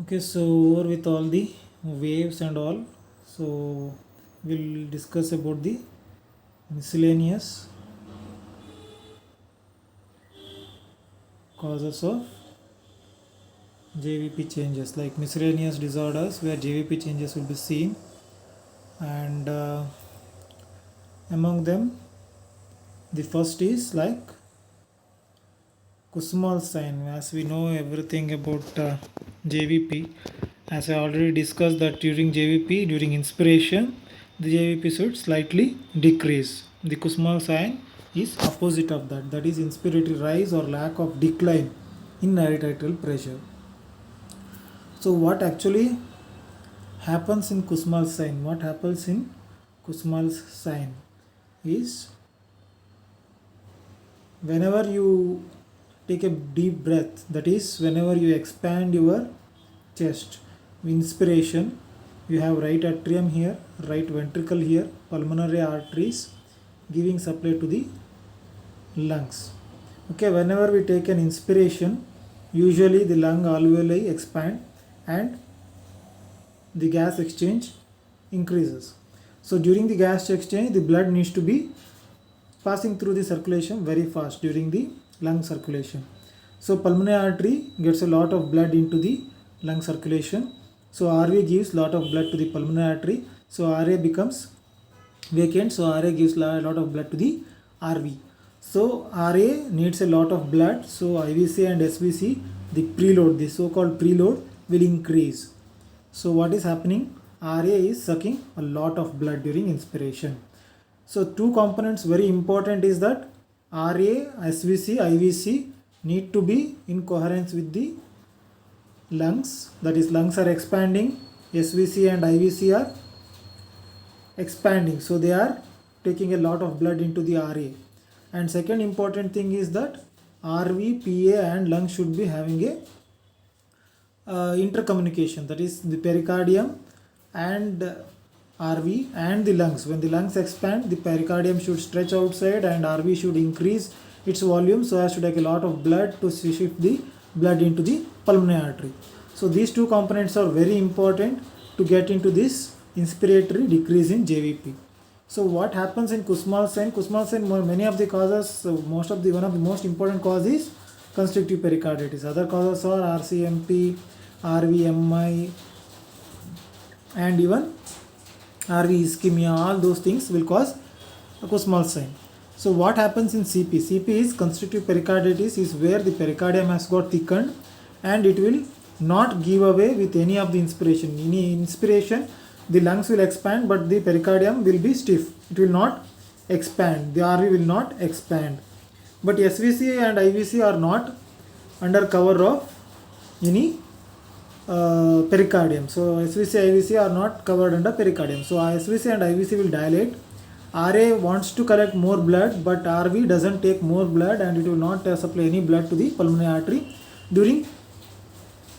Okay, so over with all the waves and all. So we'll discuss about the miscellaneous causes of JVP changes, like miscellaneous disorders where JVP changes will be seen, and among them the first is like Kussmaul sign. As we know everything about JVP, as I already discussed that during JVP, during inspiration, the JVP should slightly decrease. The Kussmaul sign is opposite of that. That is inspiratory rise or lack of decline in right atrial pressure. So what actually happens in Kussmaul sign? What happens in Kussmaul's sign is whenever you take a deep breath, that is whenever you expand your chest, inspiration, you have right atrium here, right ventricle here, pulmonary arteries giving supply to the lungs. Okay, whenever we take an inspiration, usually the lung alveoli expand and the gas exchange increases. So during the gas exchange, the blood needs to be passing through the circulation very fast during the lung circulation. So pulmonary artery gets a lot of blood into the lung circulation. So RV gives lot of blood to the pulmonary artery. So RA becomes vacant. So RA gives lot of blood to the RV. So RA needs a lot of blood. So IVC and SVC, the preload, the so-called preload will increase. So what is happening? RA is sucking a lot of blood during inspiration. So two components very important is that RA, SVC, IVC need to be in coherence with the lungs. That is, lungs are expanding, SVC and IVC are expanding. So they are taking a lot of blood into the RA. And second important thing is that RV, PA and lung should be having a intercommunication. That is the pericardium and RV and the lungs. When the lungs expand, the pericardium should stretch outside and RV should increase its volume so as to take a lot of blood to shift the blood into the pulmonary artery. So these two components are very important to get into this inspiratory decrease in JVP. So what happens in Kussmaul sign? Kussmaul sign, many of the causes, one of the most important causes is constrictive pericarditis. Other causes are RCMP, RVMI and even RV ischemia. All those things will cause a Kussmaul sign. So what happens in CP? CP is constrictive pericarditis, is where the pericardium has got thickened and it will not give away with any of the inspiration. In inspiration, the lungs will expand but the pericardium will be stiff. It will not expand. The RV will not expand. But SVC and IVC are not under cover of any pericardium. So SVC, IVC are not covered under pericardium. So SVC and IVC will dilate. RA wants to collect more blood but RV doesn't take more blood and it will not supply any blood to the pulmonary artery during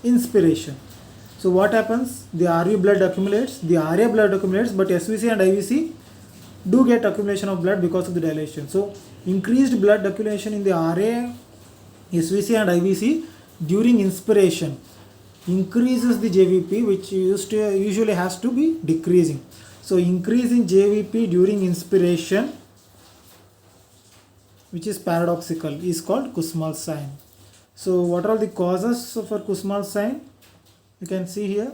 inspiration. So what happens? The RV blood accumulates, the RA blood accumulates, but SVC and IVC do get accumulation of blood because of the dilation. So increased blood accumulation in the RA, SVC and IVC during inspiration increases the JVP, which usually has to be decreasing. So increase in JVP during inspiration, which is paradoxical, is called Kussmaul sign. So what are the causes for Kussmaul sign? You can see here: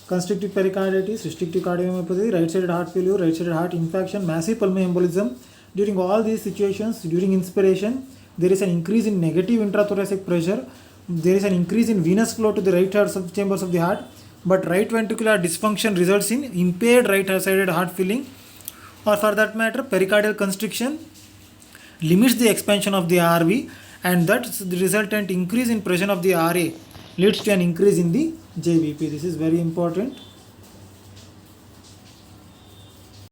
constrictive pericarditis, restrictive cardiomyopathy, right-sided heart failure, right-sided heart infarction, massive pulmonary embolism. During all these situations, during inspiration, there is an increase in negative intrathoracic pressure. There is an increase in venous flow to the right heart chambers of the heart, but right ventricular dysfunction results in impaired right-sided heart filling, or for that matter, pericardial constriction limits the expansion of the RV, and that's the resultant increase in pressure of the RA leads to an increase in the JVP. This is very important.